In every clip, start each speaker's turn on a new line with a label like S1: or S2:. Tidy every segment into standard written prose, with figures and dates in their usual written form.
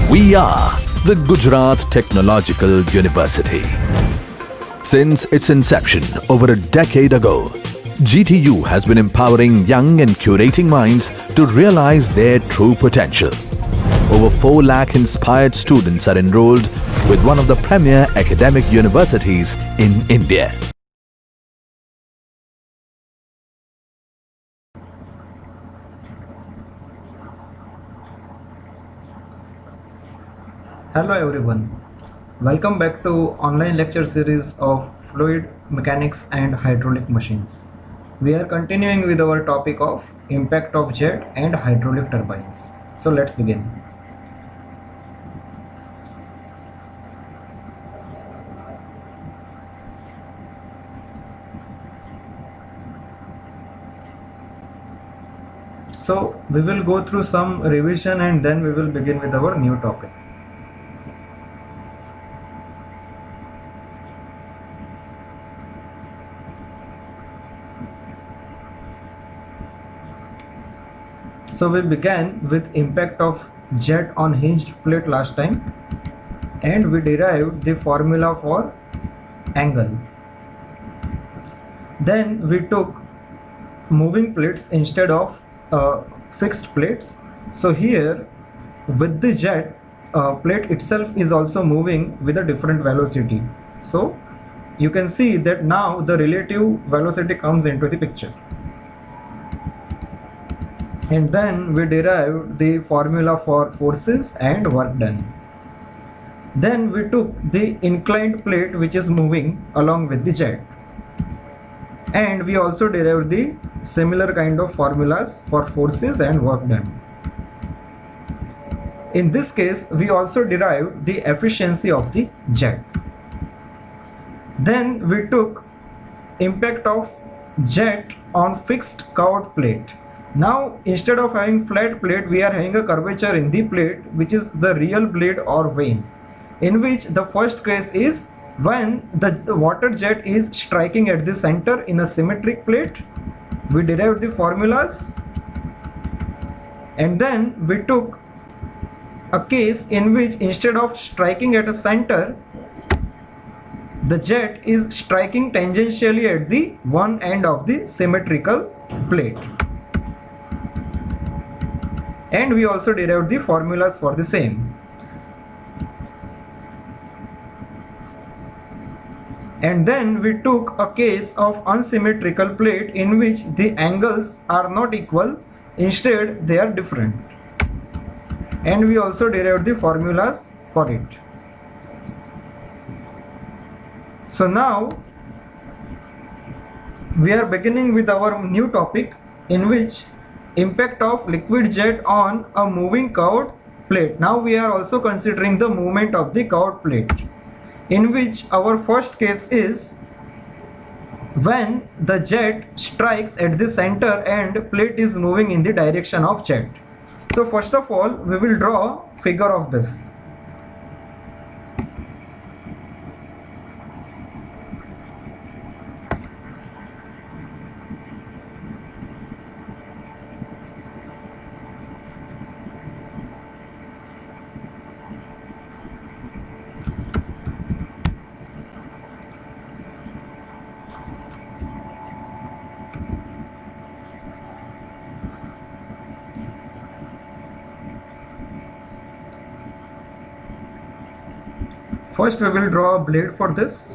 S1: We are the Gujarat Technological University. Since its inception over a decade ago, GTU has been empowering young and curating minds to realize their true potential. Over 4 lakh inspired students are enrolled with one of the premier academic universities in India.
S2: Hello everyone, welcome back to online lecture series of fluid mechanics and hydraulic machines. We are continuing with our topic of impact of jet and hydraulic turbines. So let's begin. So we will go through some revision and then we will begin with our new topic. So we began with impact of jet on hinged plate last time and we derived the formula for angle. Then we took moving plates instead of fixed plates. So here with the jet, plate itself is also moving with a different velocity. So you can see that now the relative velocity comes into the picture. And then we derived the formula for forces and work done. Then we took the inclined plate which is moving along with the jet. And we also derived the similar kind of formulas for forces and work done. In this case, we also derived the efficiency of the jet. Then we took impact of jet on fixed curved plate. Now instead of having flat plate, we are having a curvature in the plate which is the real blade or vane, in which the first case is when the water jet is striking at the center in a symmetric plate. We derived the formulas and then we took a case in which instead of striking at a center, the jet is striking tangentially at the one end of the symmetrical plate. And we also derived the formulas for the same. And then we took a case of unsymmetrical plate in which the angles are not equal, instead they are different. And we also derived the formulas for it. So now we are beginning with our new topic, in which impact of liquid jet on a moving curved plate. Now we are also considering the movement of the curved plate, in which our first case is when the jet strikes at the center and plate is moving in the direction of jet. So first of all, we will draw figure of this. First we will draw a blade for this.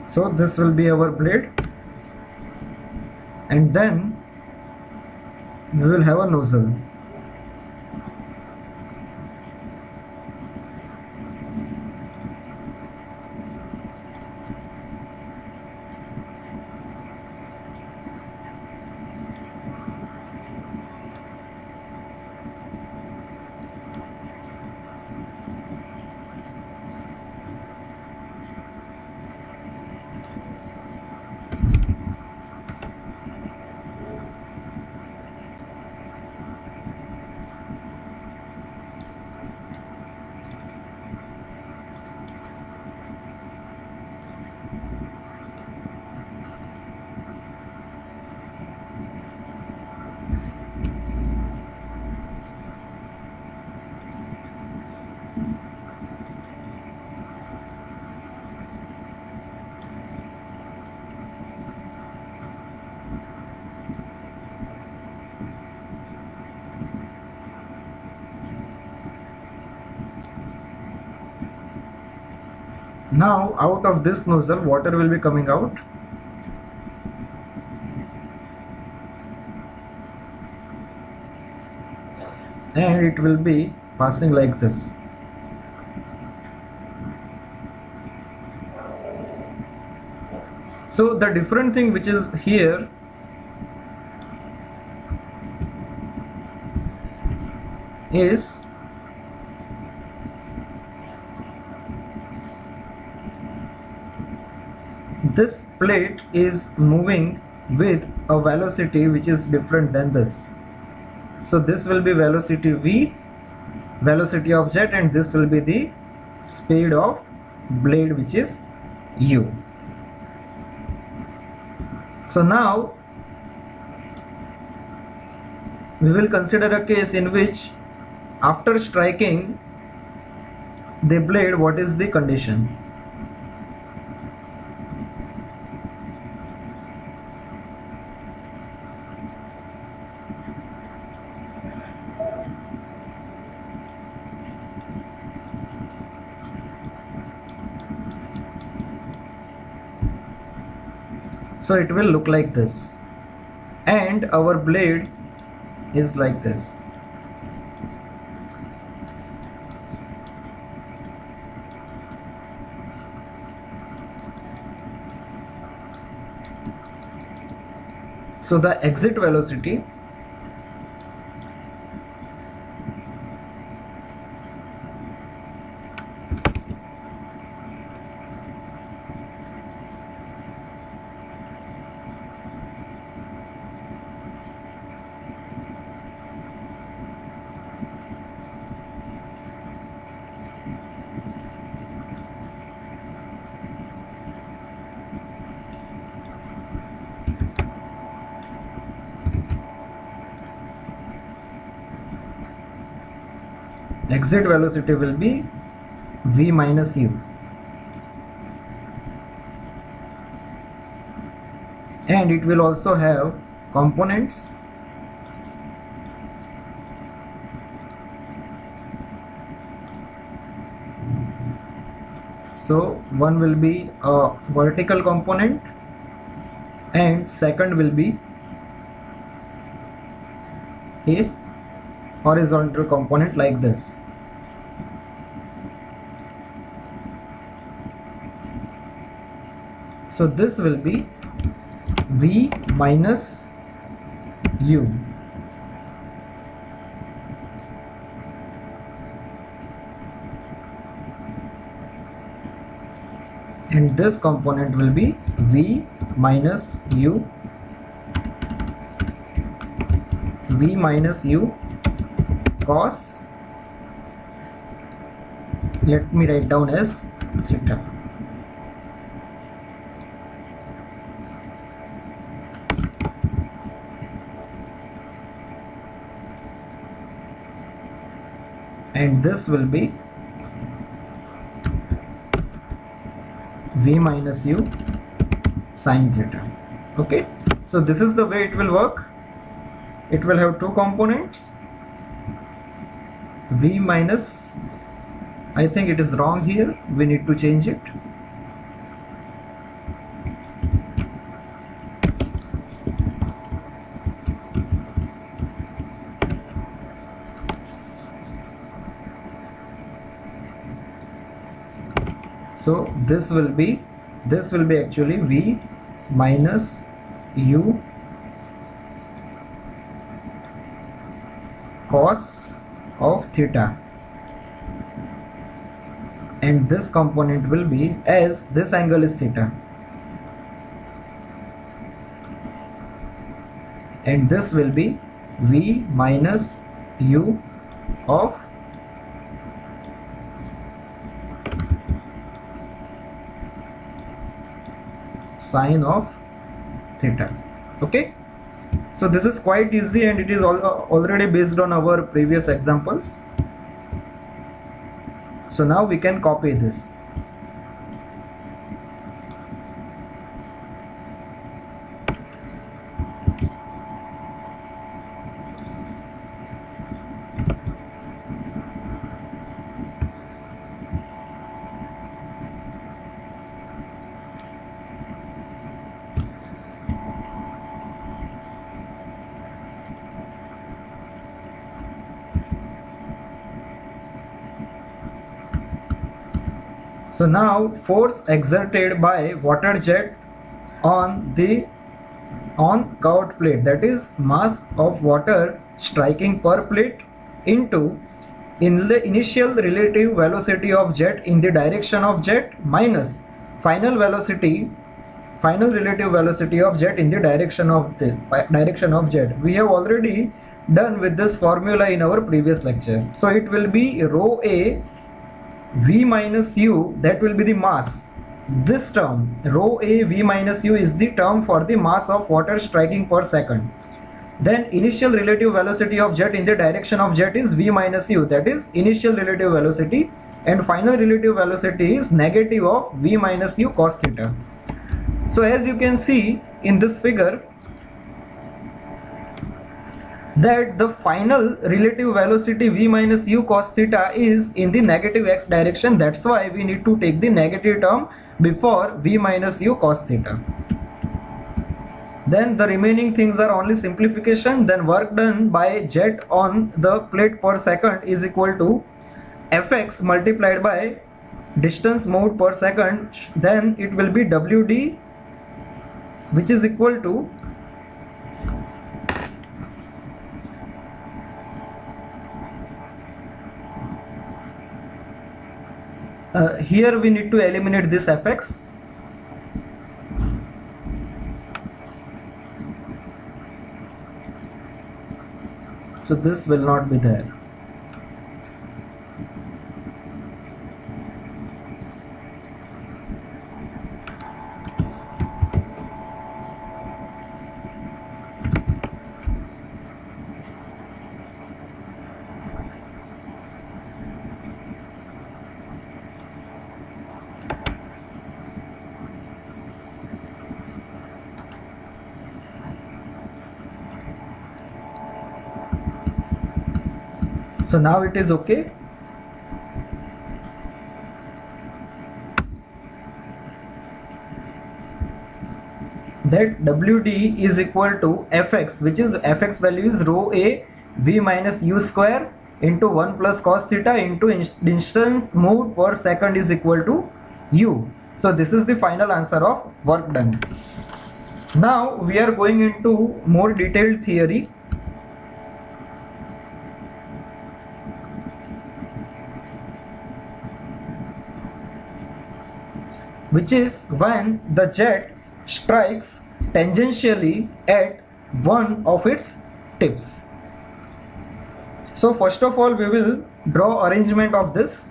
S2: So this will be our blade. and then we will have a nozzle. Now out of this nozzle water will be coming out, and it will be passing like this. So the different thing which is here is this plate is moving with a velocity which is different than this. So this will be velocity v, velocity of jet, and this will be the speed of blade, which is u. So now we will consider a case in which after striking the blade, what is the condition? So it will look like this, and our blade is like this. So the exit velocity will be v minus u, and it will also have components. So one will be a vertical component and second will be a horizontal component like this. So this will be v minus u, and this component will be v minus u, cos, let me write down as theta. And this will be v minus u sine theta. Okay, so this is the way it will work. It will have two components, v minus, I think it is wrong here, we need to change it. So this will be actually v minus u cos of theta, and this component will be, as this angle is theta, and this will be v minus u of sine of theta. Okay, so this is quite easy, and it is already based on our previous examples. So now we can copy this. So now force exerted by water jet on curved plate, that is mass of water striking per plate into in the initial relative velocity of jet in the direction of jet minus final relative velocity of jet in the direction of jet. We have already done with this formula in our previous lecture. So it will be rho a v minus u, that will be the mass. This term rho a v minus u is the term for the mass of water striking per second. Then initial relative velocity of jet in the direction of jet is v minus u, that is initial relative velocity, and final relative velocity is negative of v minus u cos theta. So as you can see in this figure, that the final relative velocity v minus u cos theta is in the negative x direction. That's why we need to take the negative term before v minus u cos theta. Then the remaining things are only simplification. Then work done by jet on the plate per second is equal to fx multiplied by distance moved per second. Then it will be wd, which is equal to here we need to eliminate this fx. So this will not be there. So now it is okay. That WD is equal to Fx, which is Fx value is rho a v minus u square into 1 plus cos theta into distance moved per second is equal to u. So this is the final answer of work done. Now we are going into more detailed theory. Which is when the jet strikes tangentially at one of its tips. So first of all we will draw arrangement of this.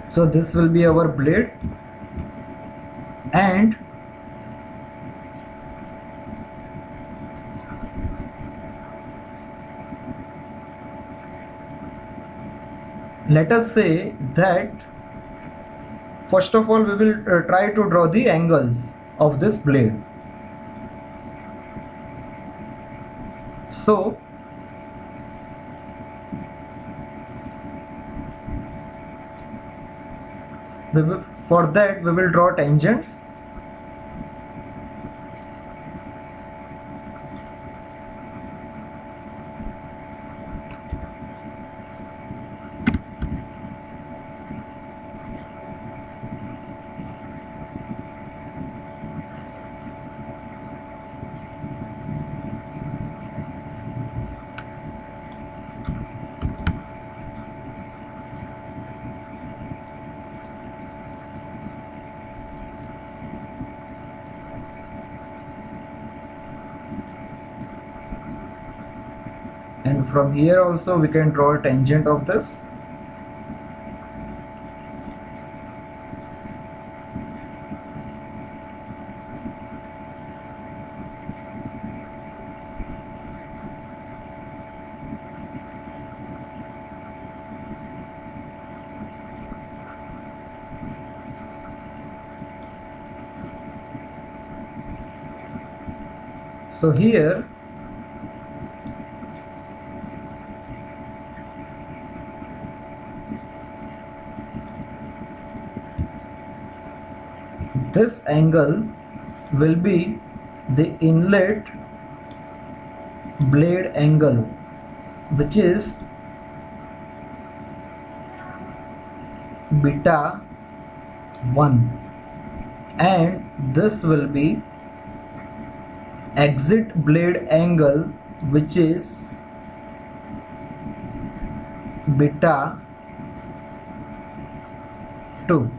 S2: So this will be our blade, and let us say that first of all we will try to draw the angles of this blade. So for that we will draw tangents. And from here also we can draw a tangent of this. So here this angle will be the inlet blade angle, which is beta 1, and this will be exit blade angle, which is beta 2.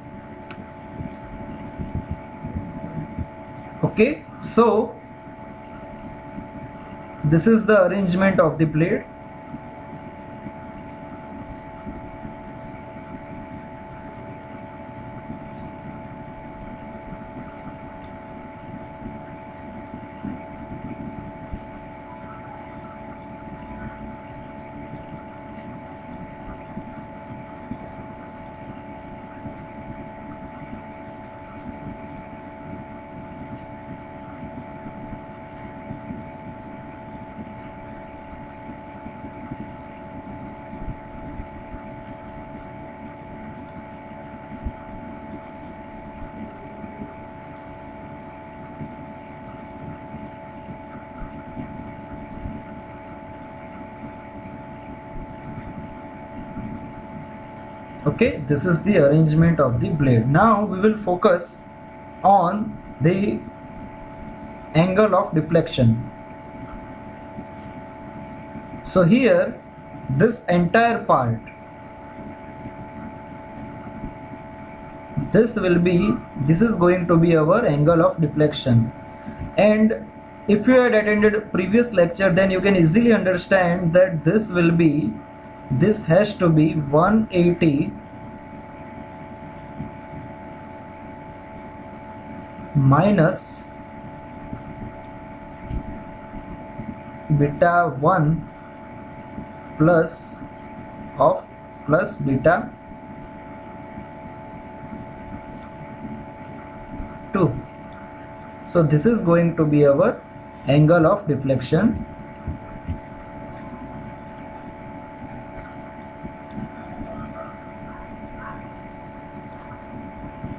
S2: Okay, so this is the arrangement of the blade. Okay, this is the arrangement of the blade. Now we will focus on the angle of deflection. So here this entire part, this is going to be our angle of deflection. And if you had attended previous lecture, then you can easily understand that this has to be 180 minus beta 1 plus beta 2. So this is going to be our angle of deflection.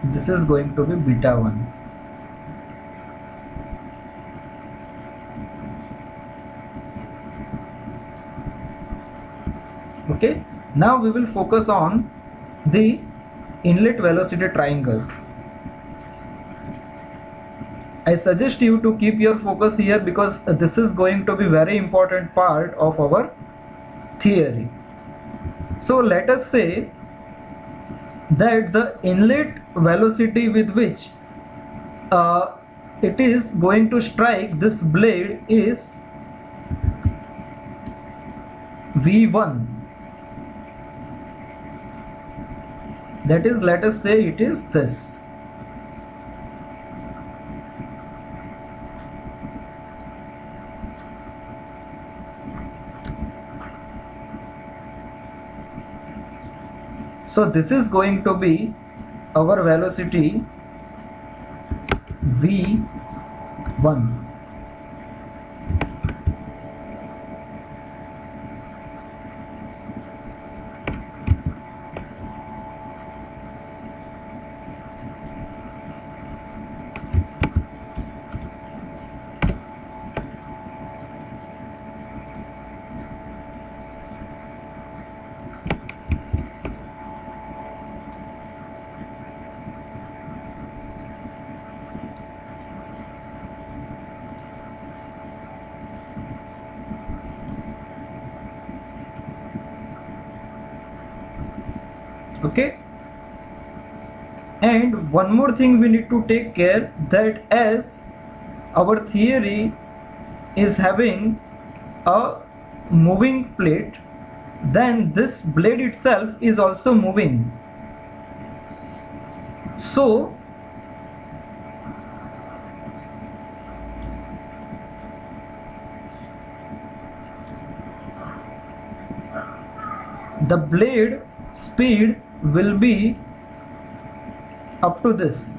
S2: This is going to be beta 1. Okay, now we will focus on the inlet velocity triangle. I suggest you to keep your focus here because this is going to be very important part of our theory. So let us say that the inlet velocity with which it is going to strike this blade is V1. that is, let us say it is this. So this is going to be our velocity v1. Okay, and one more thing we need to take care, that as our theory is having a moving plate, then this blade itself is also moving. So the blade speed will be up to this.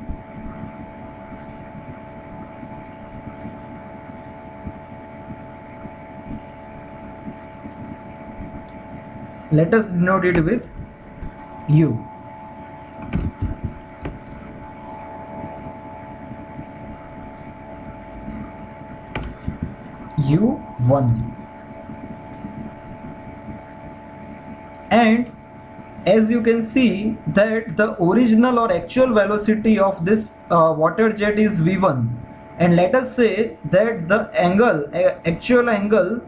S2: Let us denote it with U. U1. And as you can see that the original or actual velocity of this water jet is v1, and let us say that the angle, actual angle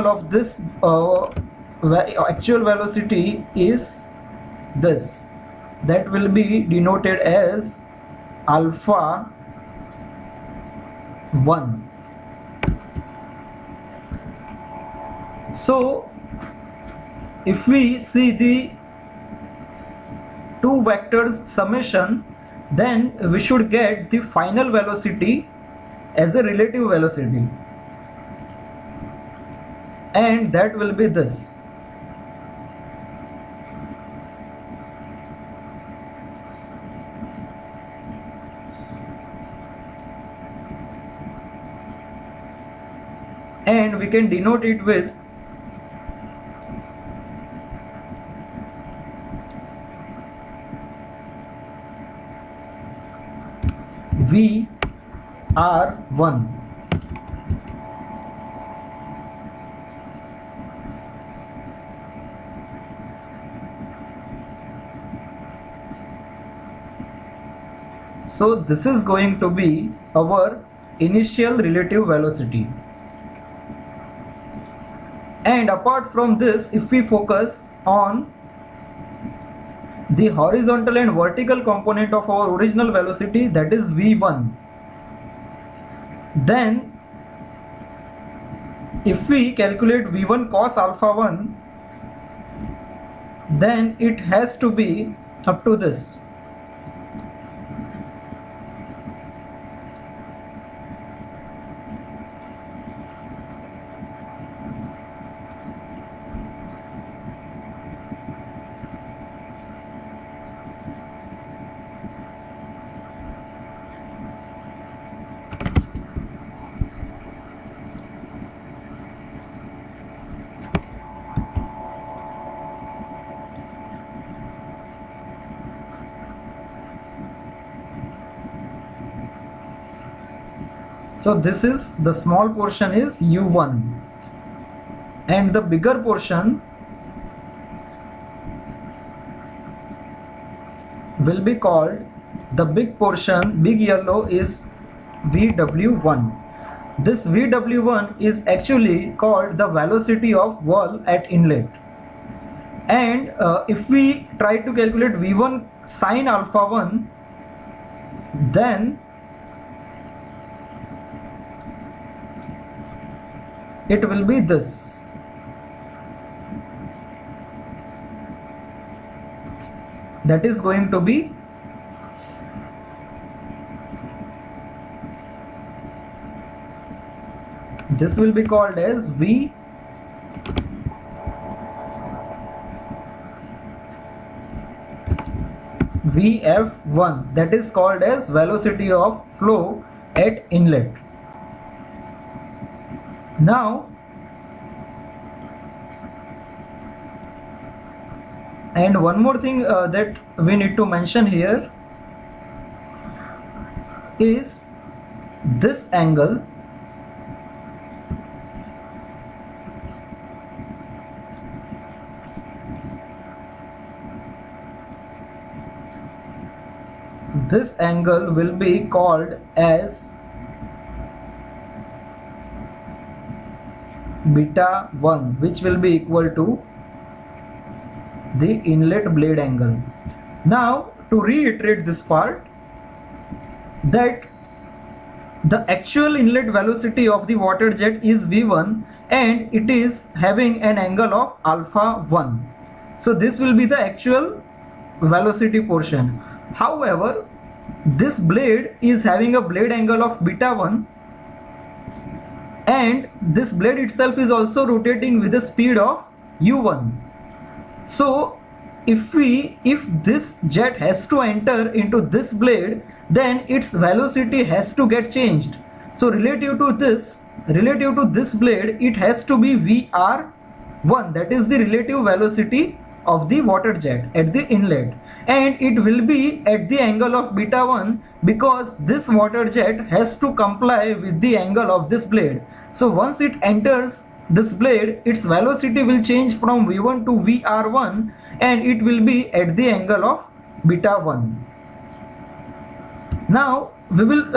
S2: of this actual velocity is this, that will be denoted as alpha 1. So if we see the two vectors summation, then we should get the final velocity as a relative velocity, and that will be this. And we can denote it with VR1. So this is going to be our initial relative velocity. And apart from this, if we focus on the horizontal and vertical component of our original velocity, that is v1, then if we calculate v1 cos alpha 1, then it has to be up to this. So this is, the small portion is u1, and the bigger portion will be called, the big portion, big yellow, is vw1. This vw1 is actually called the velocity of whirl at inlet. And if we try to calculate v1 sine alpha 1, then it will be this. that is going to be this will be called as VF1, that is called as velocity of flow at inlet. Now, and one more thing that we need to mention here is this angle will be called as beta 1, which will be equal to the inlet blade angle. Now, to reiterate this part, that the actual inlet velocity of the water jet is V1 and it is having an angle of alpha 1. So this will be the actual velocity portion. However, this blade is having a blade angle of beta 1 and this blade itself is also rotating with a speed of u1. So if this jet has to enter into this blade, then its velocity has to get changed. So relative to this blade, it has to be VR1, that is the relative velocity of the water jet at the inlet, and it will be at the angle of beta 1 because this water jet has to comply with the angle of this blade. So once it enters this blade, its velocity will change from V1 to VR1 and it will be at the angle of beta 1. Now we will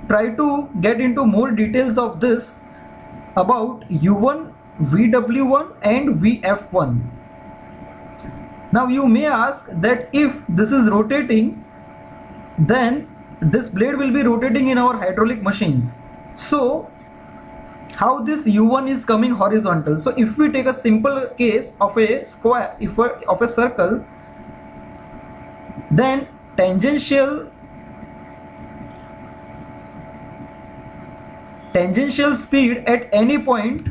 S2: try to get into more details of this about U1, VW1 and VF1. Now you may ask that if this is rotating, then this blade will be rotating in our hydraulic machines. So how this U1 is coming horizontal? So if we take a simple case of a square, of a circle, then tangential speed at any point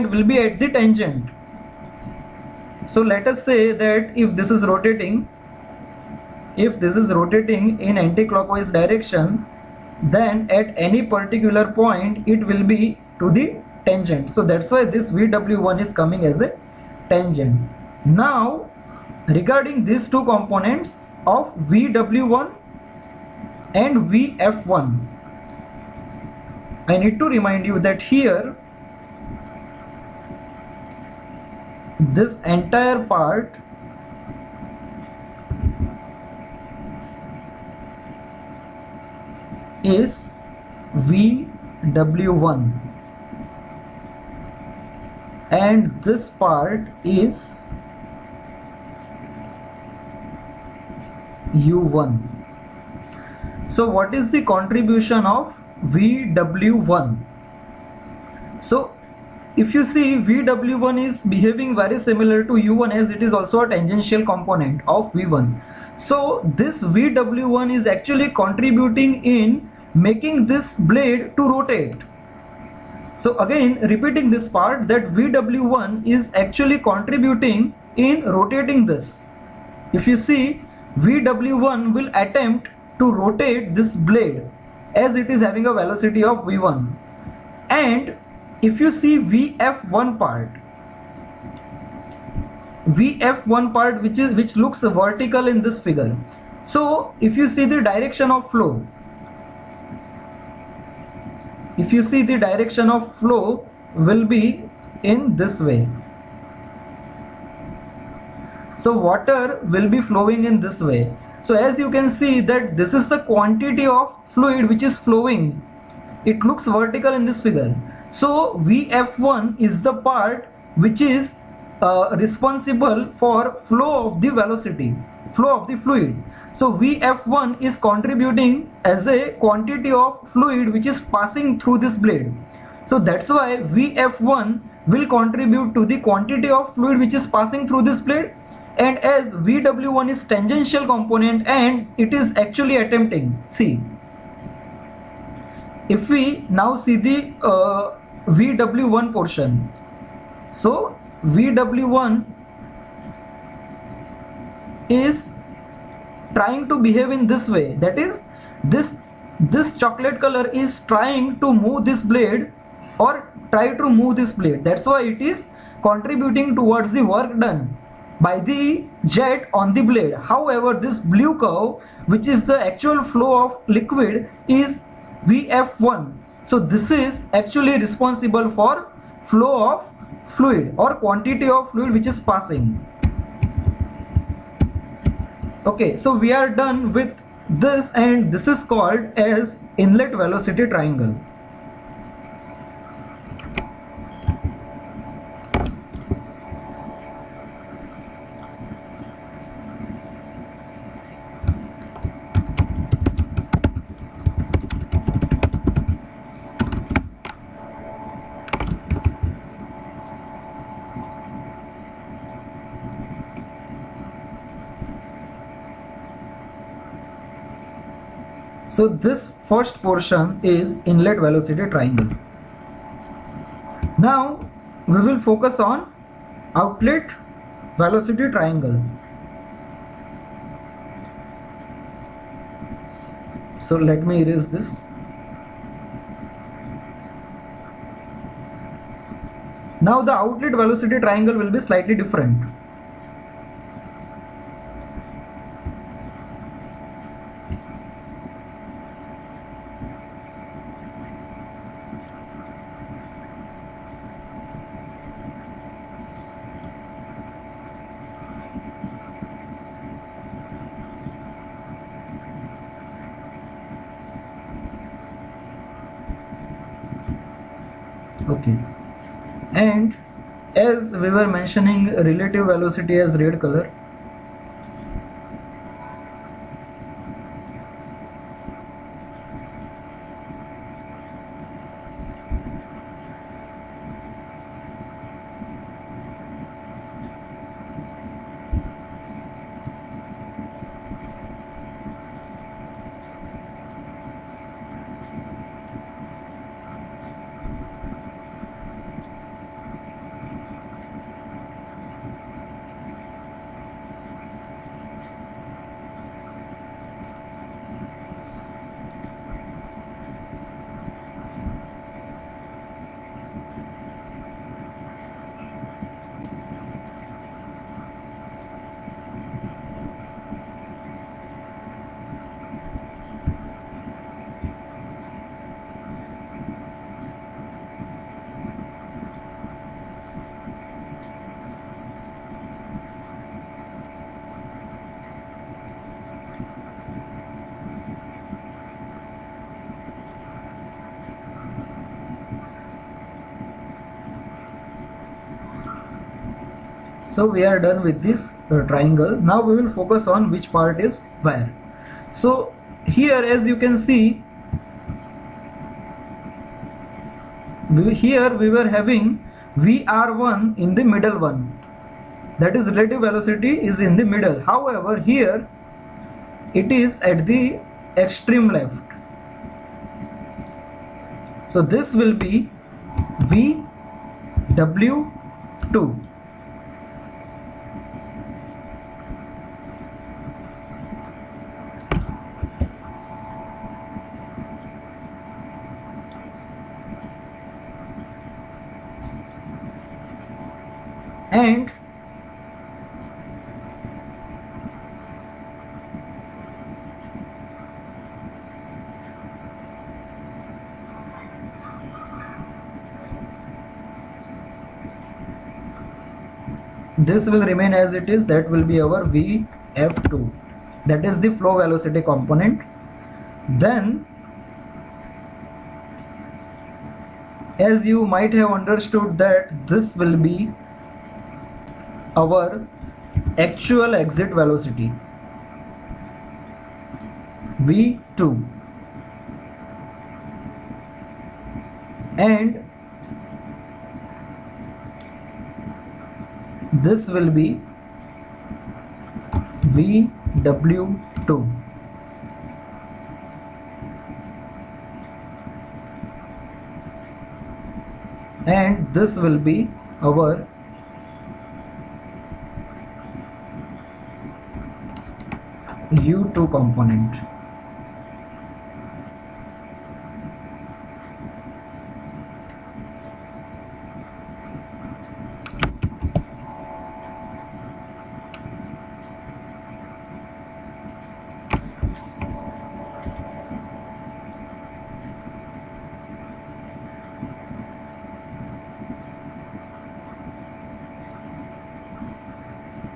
S2: will be at the tangent. So let us say that if this is rotating in anti-clockwise direction, then at any particular point it will be to the tangent. So that's why this VW1 is coming as a tangent. Now regarding these two components of VW1 and VF1, I need to remind you that here this entire part is VW1 and this part is U1. So what is the contribution of VW1? So if you see, VW1 is behaving very similar to U1 as it is also a tangential component of V1. So this VW1 is actually contributing in making this blade to rotate. So again repeating this part, that VW1 is actually contributing in rotating this. If you see, VW1 will attempt to rotate this blade as it is having a velocity of V1. And if you see VF1 part which looks vertical in this figure. So if you see the direction of flow, will be in this way. So water will be flowing in this way. So as you can see that this is the quantity of fluid which is flowing. It looks vertical in this figure. So VF1 is the part which is responsible for flow of the velocity, flow of the fluid. So VF1 is contributing as a quantity of fluid which is passing through this blade. So that's why Vf1 will contribute to the quantity of fluid which is passing through this plate, and as Vw1 is tangential component and it is actually attempting, see, if we now see the Vw1 portion, so Vw1 is trying to behave in this way, that is this chocolate color is trying to move this blade or try to move this blade. That's why it is contributing towards the work done by the jet on the blade. However, this blue curve, which is the actual flow of liquid, is Vf1. So this is actually responsible for flow of fluid or quantity of fluid which is passing. Okay, so we are done with this, and this is called as inlet velocity triangle. So this first portion is inlet velocity triangle. Now we will focus on outlet velocity triangle. So let me erase this. Now the outlet velocity triangle will be slightly different. Okay, and as we were mentioning relative velocity as red color, so we are done with this triangle. Now we will focus on which part is where. So here, as you can see, here we were having VR1 in the middle one, that is relative velocity is in the middle. However, here it is at the extreme left, so this will be VW2. And this will remain as it is, that will be our Vf2, that is the flow velocity component. Then, as you might have understood, that this will be our actual exit velocity, V2, and this will be VW2. And this will be our U2 component.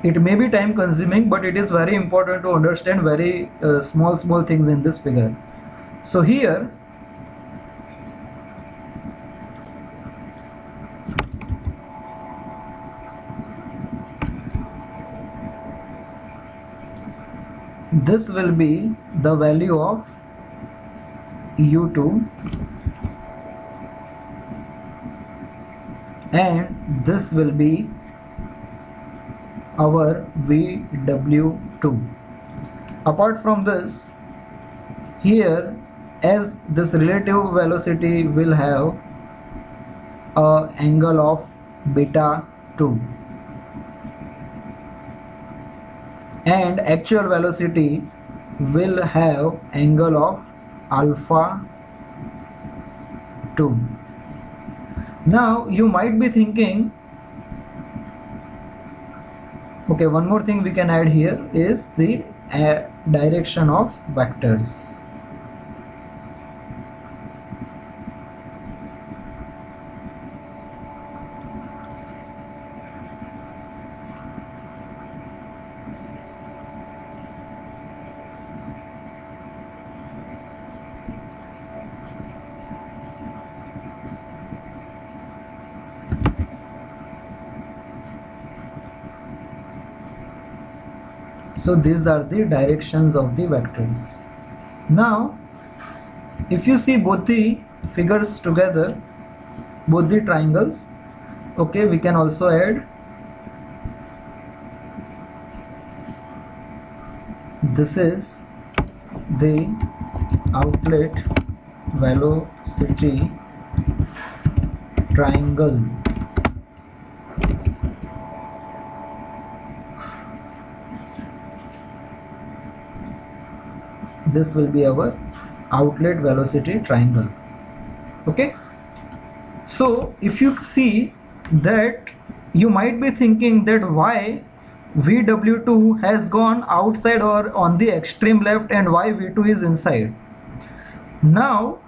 S2: It may be time consuming, but it is very important to understand very small things in this figure. So here this will be the value of U2 and this will be our VW2. Apart from this, here as this relative velocity will have a angle of beta 2 and actual velocity will have angle of alpha 2. Now you might be thinking, okay, one more thing we can add here is the direction of vectors. So these are the directions of the vectors. Now if you see both the figures together, both the triangles, okay, we can also add this is the outlet velocity triangle. This will be our outlet velocity triangle. Okay, so if you see that, you might be thinking that why VW2 has gone outside or on the extreme left and why V2 is inside. Now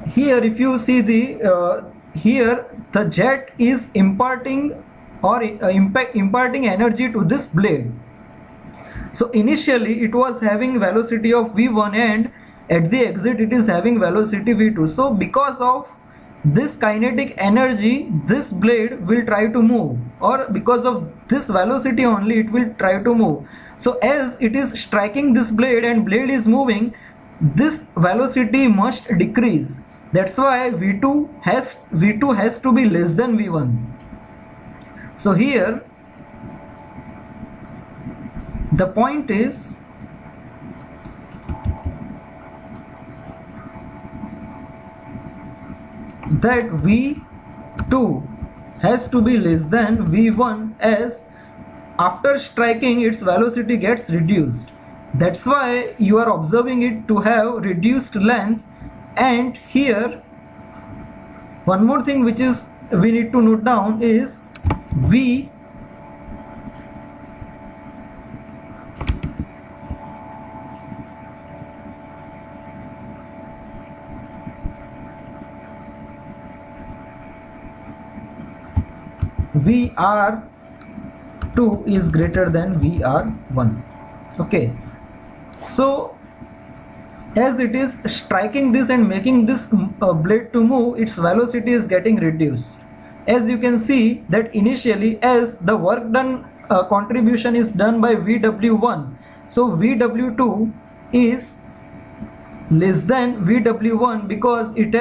S2: here if you see the here the jet is imparting or imparting energy to this blade. So initially it was having velocity of V1 and at the exit it is having velocity V2. So because of this kinetic energy, this blade will try to move, or because of this velocity only it will try to move. So as it is striking this blade and blade is moving, this velocity must decrease. That's why V2 has to be less than V1. So here the point is that V2 has to be less than V1, as after striking its velocity gets reduced. That's why you are observing it to have reduced length. And here one more thing which is we need to note down is V VR2 is greater than VR1. Okay, so as it is striking this and making this blade to move, its velocity is getting reduced. As you can see that initially as the work done contribution is done by VW1, so VW2 is less than VW1 because it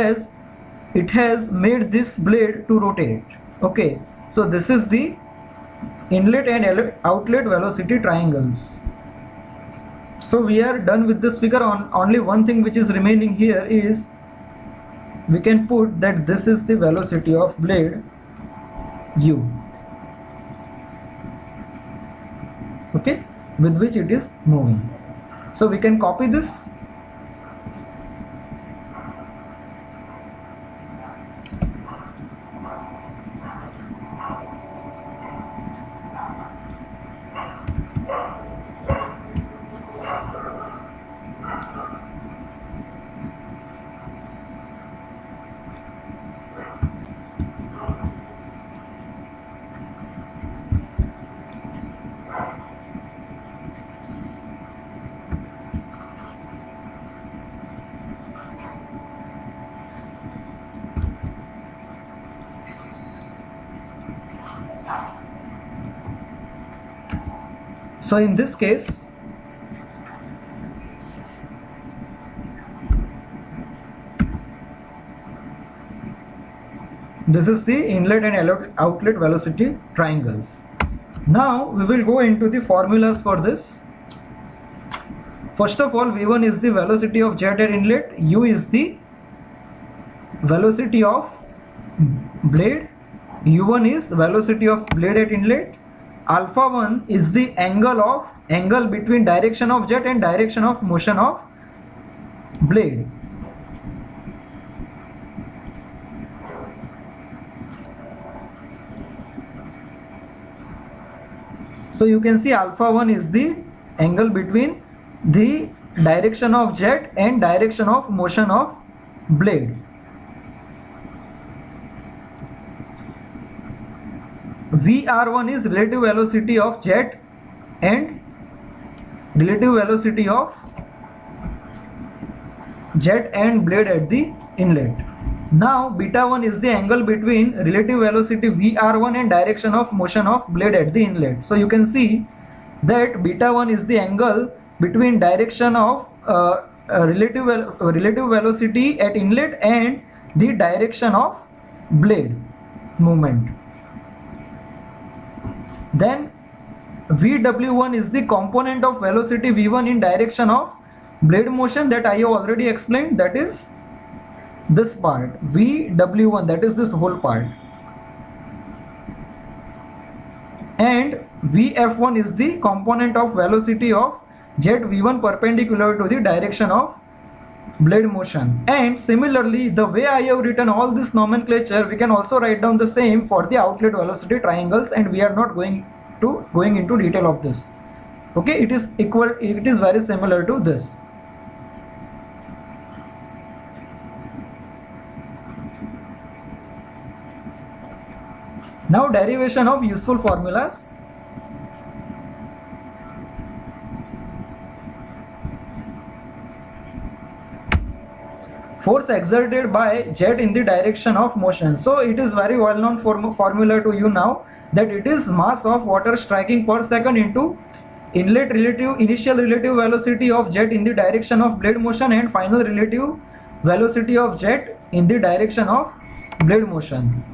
S2: has made this blade to rotate. Okay, so this is the inlet and outlet velocity triangles. So we are done with this figure. On only one thing which is remaining here is we can put that this is the velocity of blade u, okay, with which it is moving. So we can copy this. So in this case, this is the inlet and outlet velocity triangles. Now we will go into the formulas for this. First of all, V1 is the velocity of jet at inlet, U is the velocity of blade, U1 is velocity of blade at inlet, alpha 1 is the angle between direction of jet and direction of motion of blade. So you can see alpha 1 is the angle between the direction of jet and direction of motion of blade. VR1 is relative velocity of jet and relative velocity of jet and blade at the inlet. Now beta 1 is the angle between relative velocity VR1 and direction of motion of blade at the inlet. So you can see that beta 1 is the angle between direction of relative velocity at inlet and the direction of blade movement. Then VW1 is the component of velocity V1 in direction of blade motion that I have already explained, that is this part, VW1, that is this whole part. And VF1 is the component of velocity of jet V1 perpendicular to the direction of blade motion. And similarly, the way I have written all this nomenclature, we can also write down the same for the outlet velocity triangles, and we are not going into detail of this. Okay, it is very similar to this. Now derivation of useful formulas. Force exerted by jet in the direction of motion. So it is very well known formula to you now, that it is mass of water striking per second into initial relative velocity of jet in the direction of blade motion and final relative velocity of jet in the direction of blade motion.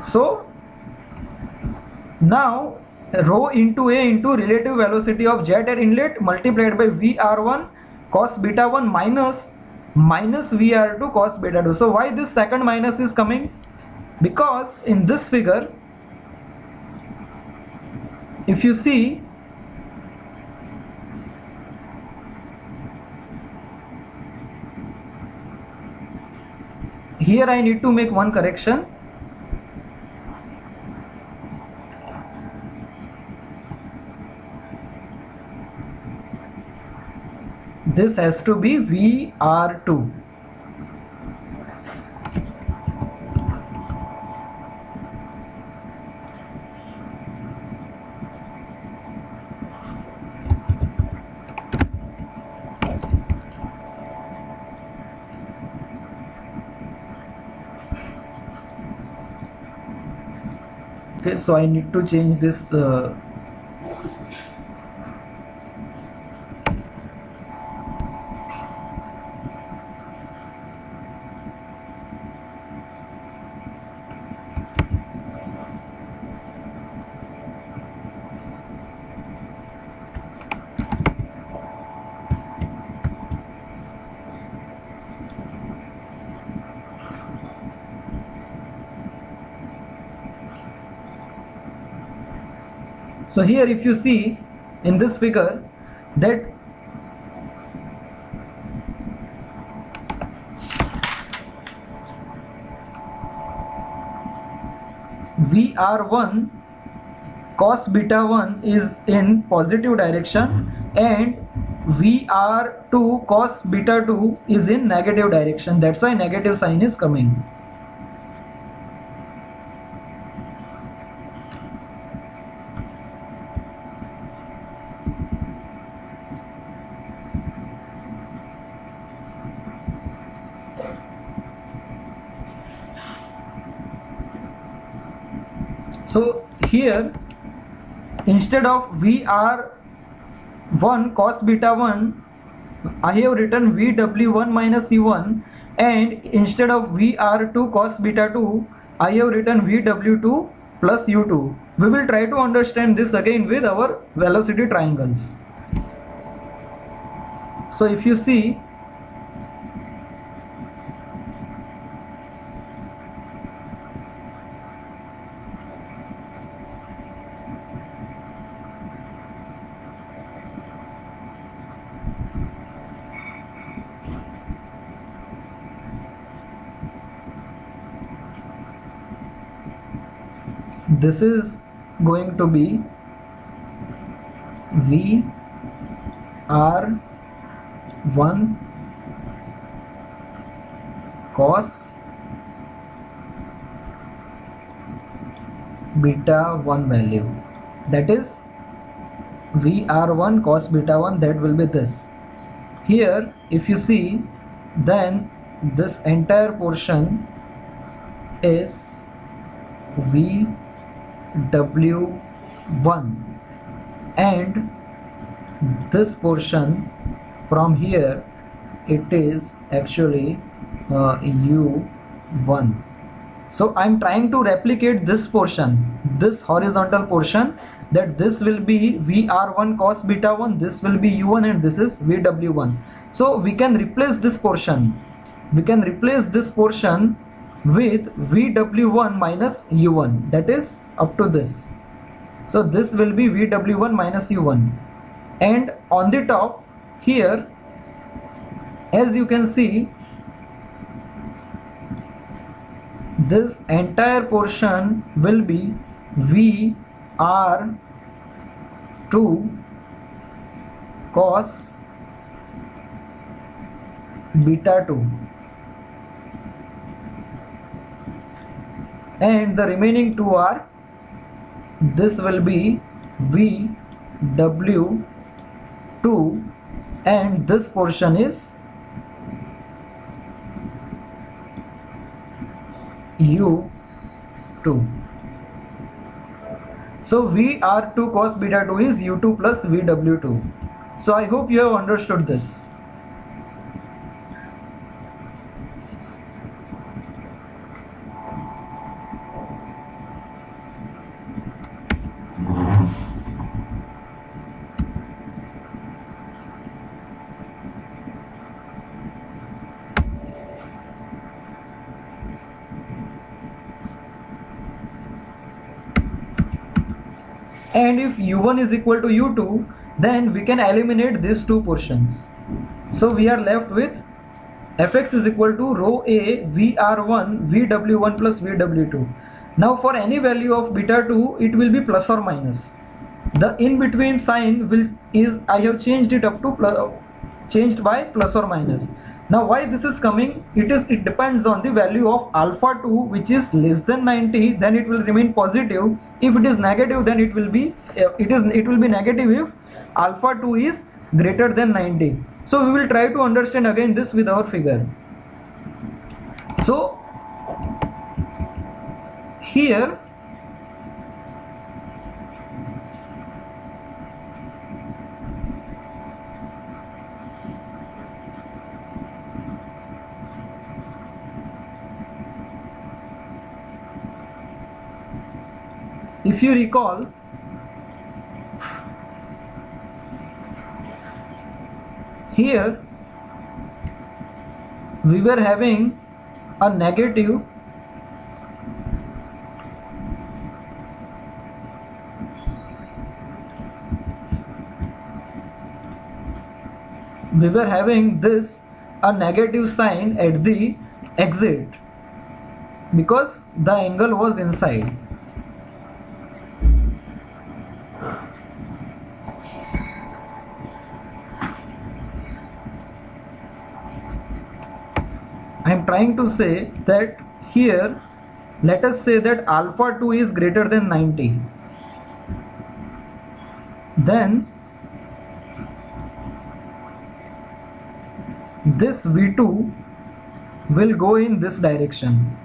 S2: So now rho into A into relative velocity of jet at inlet multiplied by VR1 cos beta 1 minus VR2 cos beta 2. So why this second minus is coming? Because in this figure, if you see, here I need to make one correction. This has to be VR2. Okay, so I need to change this So here if you see in this figure that VR1 cos beta 1 is in positive direction and VR2 cos beta 2 is in negative direction. That's why negative sign is coming. So here instead of VR1 cos beta 1 I have written VW1 minus U1, and instead of VR2 cos beta 2 I have written VW2 plus U2. We will try to understand this again with our velocity triangles. So if you see this is going to be VR1 cos beta 1 value, that is VR1 cos beta 1, that will be this. Here if you see, then this entire portion is VW1 and this portion from here it is actually U1. So I'm trying to replicate this portion, this horizontal portion, that this will be VR1 cos beta 1, this will be U1, and this is VW1. So we can replace this portion, with VW1 minus U1, that is up to this. So this will be VW1 minus U1, and on the top here, as you can see, this entire portion will be VR2 cos beta 2, and the remaining two are, this will be VW2 and this portion is U2. So VR2 cos beta 2 is U2 plus VW2. So I hope you have understood this. And if U1 is equal to U2, then we can eliminate these two portions. So we are left with Fx is equal to rho A VR1 VW1 plus VW2. Now for any value of beta 2, it will be plus or minus. The in between sign I have changed it up to changed by plus or minus. Now why this is coming? It depends on the value of alpha 2, which is less than 90, then it will remain positive. If it is negative, then it will be negative if alpha 2 is greater than 90. So we will try to understand again this with our figure. So here if you recall, here we were having a negative we were having this a negative sign at the exit because the angle was inside. I am trying to say that here, let us say that alpha 2 is greater than 90. Then this V2 will go in this direction.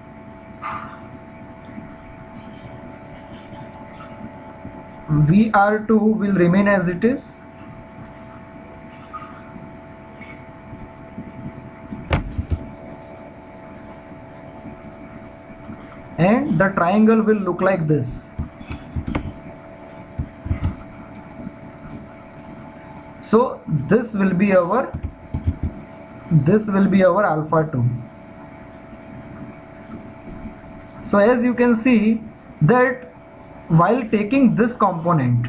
S2: VR2 will remain as it is. And the triangle will look like this. So this will be our alpha 2. So as you can see that while taking this component,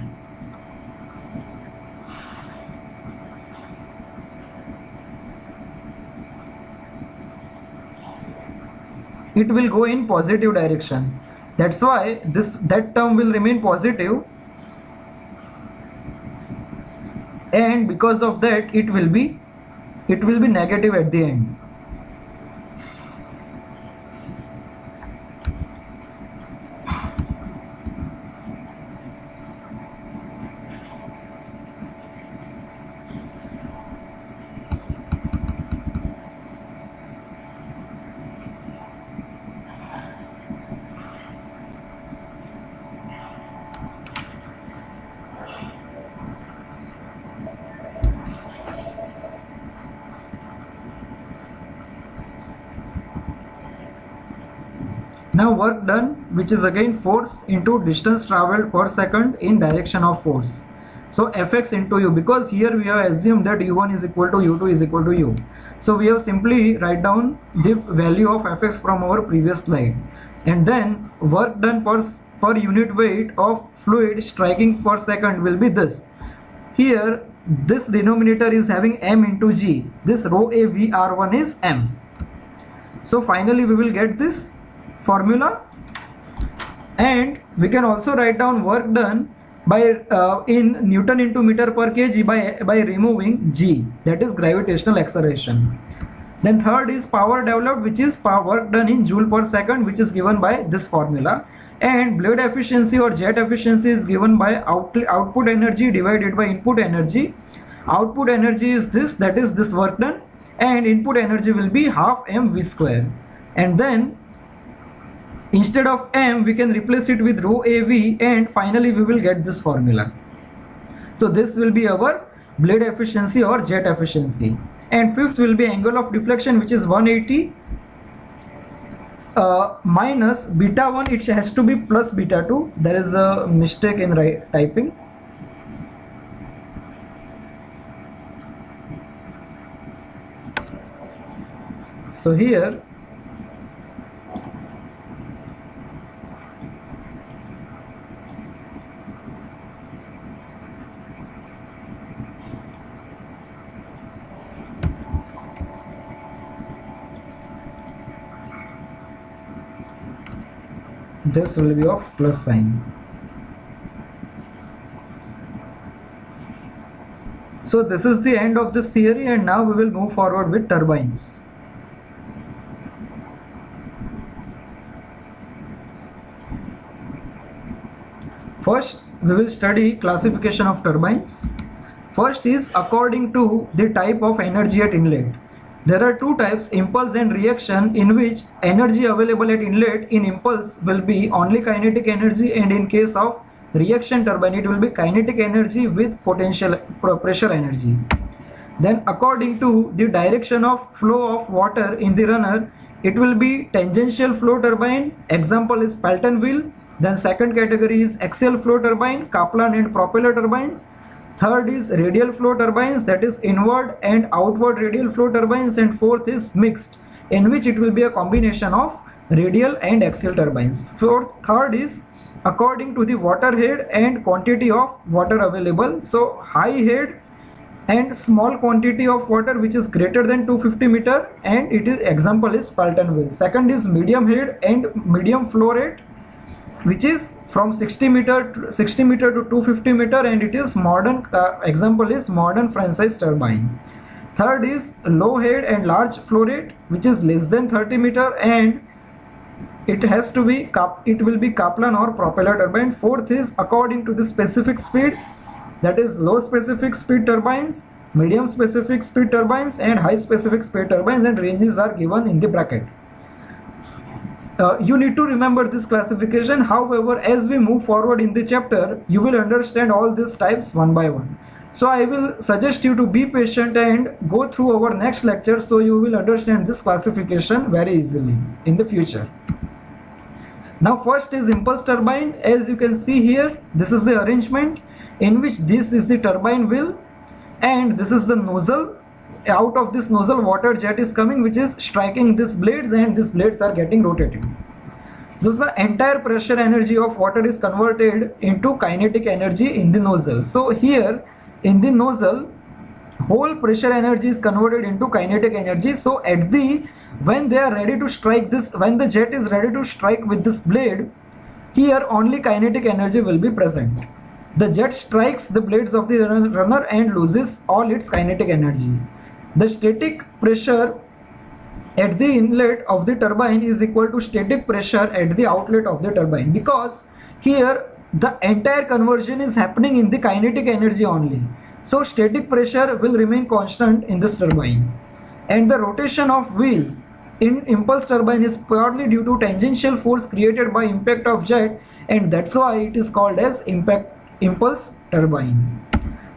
S2: it will go in positive direction. That's why that term will remain positive, and because of that it will be negative at the end. Now work done, which is again force into distance traveled per second in direction of force. So Fx into u, because here we have assumed that u1 is equal to u2 is equal to u. So we have simply write down the value of Fx from our previous slide. And then work done per unit weight of fluid striking per second will be this. Here this denominator is having m into g. This rho a v r1 is m. So finally we will get this formula, and we can also write down work done by in Newton into meter per kg by removing g, that is gravitational acceleration. Then third is power developed, which is work done in joule per second, which is given by this formula. And blade efficiency or jet efficiency is given by output energy divided by input energy. Output energy is this, that is this work done, and input energy will be half mv square. And then instead of m we can replace it with rho av, and finally we will get this formula. So this will be our blade efficiency or jet efficiency. And fifth will be angle of deflection, which is 180 minus beta 1. It has to be plus beta 2. There is a mistake in typing. So here this will be of plus sign. So this is the end of this theory, and now we will move forward with turbines. First we will study classification of turbines. First is according to the type of energy at inlet. There are two types, impulse and reaction, in which energy available at inlet in impulse will be only kinetic energy, and in case of reaction turbine it will be kinetic energy with potential pressure energy. Then according to the direction of flow of water in the runner, it will be tangential flow turbine, example is Pelton wheel. Then second category is axial flow turbine, Kaplan and propeller turbines. Third is radial flow turbines, that is inward and outward radial flow turbines. And fourth is mixed, in which it will be a combination of radial and axial turbines. Third is according to the water head and quantity of water available. So high head and small quantity of water which is greater than 250 meter, and it is example is Pelton well. Second is medium head and medium flow rate, which is from 60 meter to 250 meter, and it is modern example is modern franchise turbine. Third is low head and large flow rate, which is less than 30 meter, and it has to be it will be Kaplan or propeller turbine. Fourth is according to the specific speed, that is low specific speed turbines, medium specific speed turbines, and high specific speed turbines, and ranges are given in the bracket. You need to remember this classification. However, as we move forward in the chapter, you will understand all these types one by one. So I will suggest you to be patient and go through our next lecture, so you will understand this classification very easily in the future. Now first is impulse turbine. As you can see here, this is the arrangement in which this is the turbine wheel and this is the nozzle. Out of this nozzle water jet is coming, which is striking these blades, and these blades are getting rotated. So the entire pressure energy of water is converted into kinetic energy in the nozzle. So here in the nozzle, whole pressure energy is converted into kinetic energy. So at the when they are ready to strike this, when the jet is ready to strike with this blade, here only kinetic energy will be present. The jet strikes the blades of the runner and loses all its kinetic energy. The static pressure at the inlet of the turbine is equal to static pressure at the outlet of the turbine, because here the entire conversion is happening in the kinetic energy only. So static pressure will remain constant in this turbine, and the rotation of wheel in impulse turbine is purely due to tangential force created by impact of jet, and that's why it is called as impulse turbine.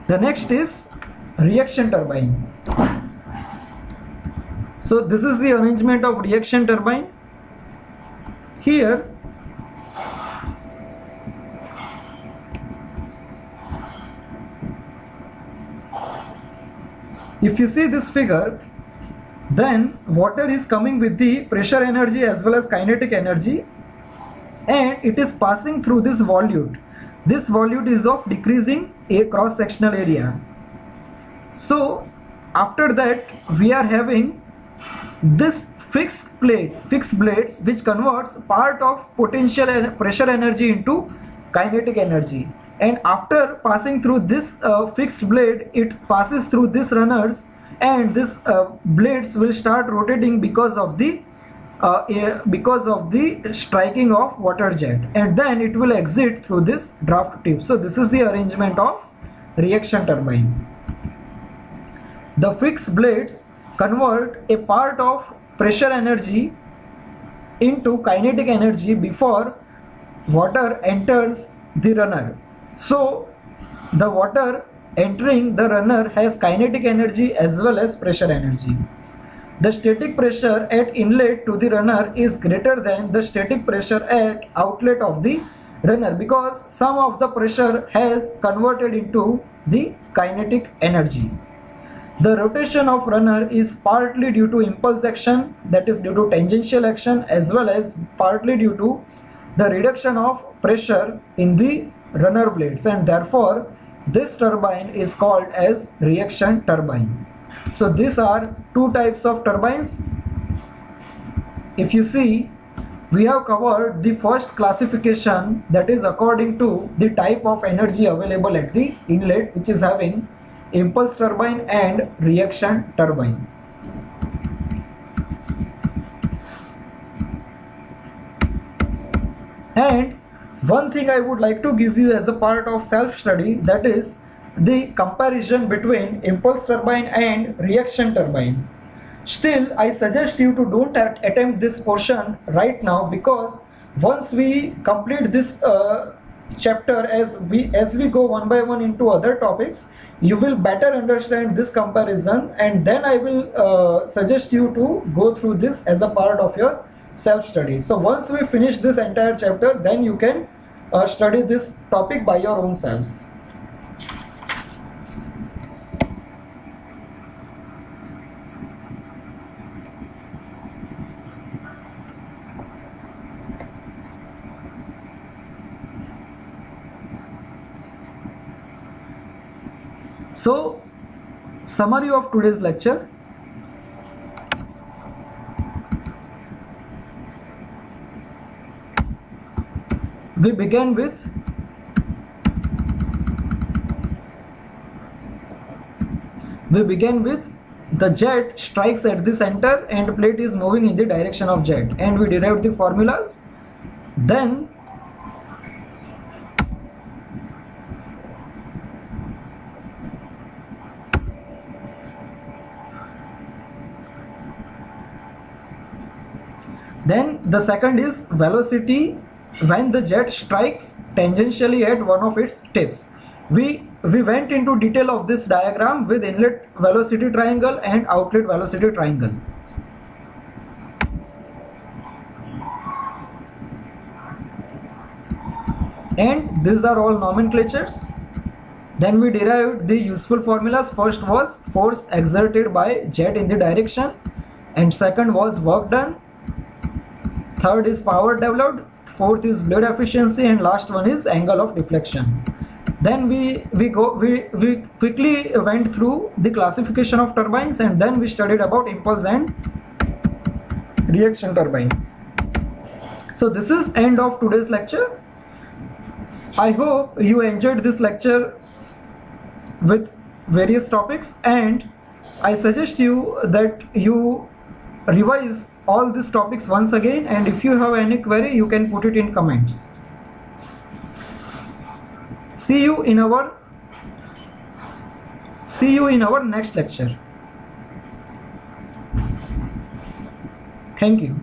S2: The next is reaction turbine. So this is the arrangement of reaction turbine. Here if you see this figure, then water is coming with the pressure energy as well as kinetic energy, and it is passing through this volute. This volute is of decreasing a cross sectional area. So after that we are having this fixed blades which converts part of potential and pressure energy into kinetic energy, and after passing through this fixed blade, it passes through these runners, and this blades will start rotating because of the striking of water jet, and then it will exit through this draft tube. So this is the arrangement of reaction turbine. The fixed blades convert a part of pressure energy into kinetic energy before water enters the runner. So the water entering the runner has kinetic energy as well as pressure energy. The static pressure at inlet to the runner is greater than the static pressure at outlet of the runner, because some of the pressure has converted into the kinetic energy. The rotation of runner is partly due to impulse action, that is due to tangential action, as well as partly due to the reduction of pressure in the runner blades, and therefore this turbine is called as reaction turbine. So these are two types of turbines. If you see, we have covered the first classification, that is according to the type of energy available at the inlet, which is having impulse turbine and reaction turbine. And one thing I would like to give you as a part of self-study, that is the comparison between impulse turbine and reaction turbine. Still, I suggest you to don't attempt this portion right now, because once we complete this chapter, as we go one by one into other topics, you will better understand this comparison, and then I will suggest you to go through this as a part of your self-study. So once we finish this entire chapter, then you can study this topic by your own self. So Summary of today's lecture. We began with the jet strikes at the center and plate is moving in the direction of jet, and we derived the formulas. Then the second is velocity when the jet strikes tangentially at one of its tips. We went into detail of this diagram with inlet velocity triangle and outlet velocity triangle. And these are all nomenclatures. Then we derived the useful formulas. First was force exerted by jet in the direction, and second was work done. Third is power developed. Fourth is blade efficiency, and last one is angle of deflection. Then we quickly went through the classification of turbines, and then we studied about impulse and reaction turbine. So this is end of today's lecture. I hope you enjoyed this lecture with various topics, and I suggest you that you revise all these topics once again, and if you have any query you can put it in comments. See you in our next lecture. Thank you.